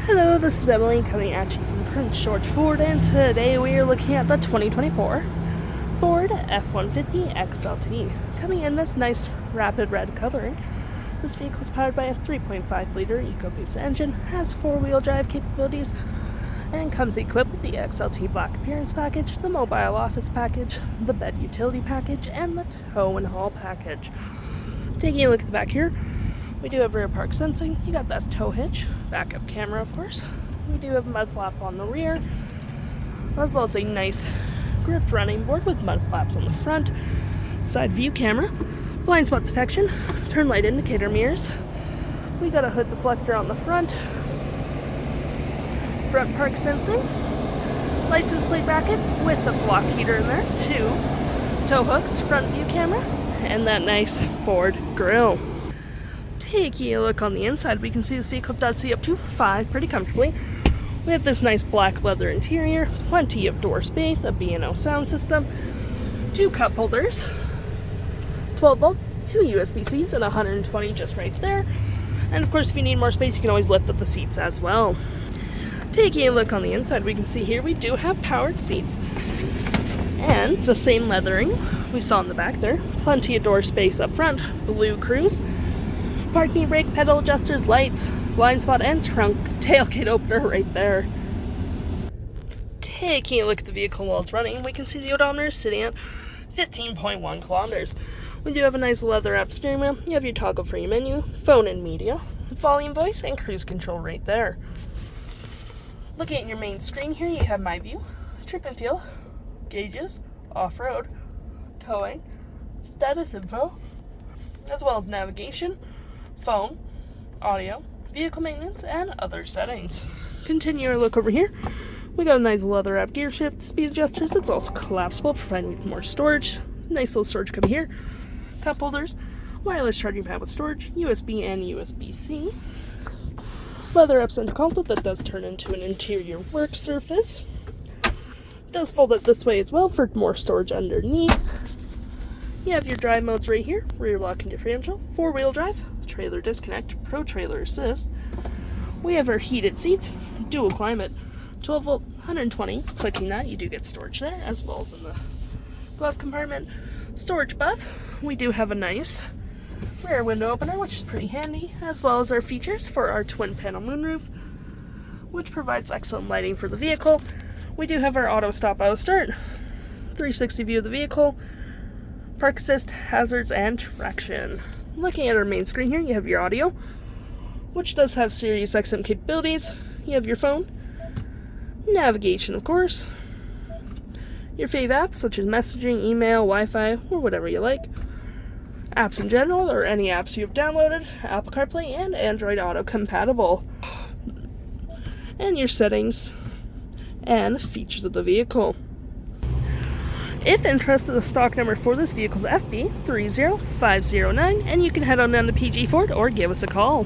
Hello, this is Emily coming at you from Prince George Ford, and today we are looking at the 2024 Ford F-150 XLT. Coming in this nice rapid red coloring. This vehicle is powered by a 3.5-liter EcoBoost engine, has four-wheel drive capabilities, and comes equipped with the XLT Black Appearance Package, the Mobile Office Package, the Bed Utility Package, and the Tow and Haul Package. Taking a look at the back here, we do have rear park sensing. You got that tow hitch, backup camera of course. We do have mud flap on the rear, as well as a nice gripped running board with mud flaps on the front, side view camera, blind spot detection, turn light indicator mirrors. We got a hood deflector on the front park sensing, license plate bracket with the block heater in there, two tow hooks, front view camera, and that nice Ford grille. Taking a look on the inside, we can see this vehicle does see up to 5 pretty comfortably. We have this nice black leather interior, plenty of door space, a B&O sound system, 2 cup holders, 12 volt, 2 USB-Cs, and 120 just right there. And of course, if you need more space, you can always lift up the seats as well. Taking a look on the inside, we can see here we do have powered seats and the same leathering we saw in the back there. Plenty of door space up front, BLUECRUISE, parking brake, pedal adjusters, lights, blind spot, and trunk tailgate opener right there. Taking a look at the vehicle while it's running, we can see the odometer is sitting at 15.1 kilometers. We do have a nice leather wrapped steering wheel. You have your toggle for your menu, phone and media, volume, voice, and cruise control right there. Looking at your main screen here, you have My View, Trip and Feel, gauges, off-road, towing, status info, as well as navigation, phone, audio, vehicle maintenance, and other settings. Continue our look over here. We got a nice leather wrapped gear shift, speed adjusters. It's also collapsible, providing more storage. Nice little storage cubby here. Cup holders, wireless charging pad with storage, USB and USB-C. Leather wrapped center console that does turn into an interior work surface. Does fold it this way as well for more storage underneath. You have your drive modes right here, rear lock and differential, 4-wheel drive, trailer disconnect, pro trailer assist. We have our heated seats, dual climate, 12 volt, 120. Clicking that, you do get storage there, as well as in the glove compartment. Storage above, we do have a nice rear window opener, which is pretty handy, as well as our features for our twin panel moonroof, which provides excellent lighting for the vehicle. We do have our auto stop, auto start, 360 view of the vehicle, park assist, hazards, and traction. Looking at our main screen here, you have your audio, which does have Sirius XM capabilities. You have your phone, navigation of course, your fave apps such as messaging, email, Wi-Fi, or whatever you like, apps in general, or any apps you've downloaded, Apple CarPlay and Android Auto compatible, and your settings and features of the vehicle. If interested, the stock number for this vehicle is FB30509, and you can head on down to PG Ford or give us a call.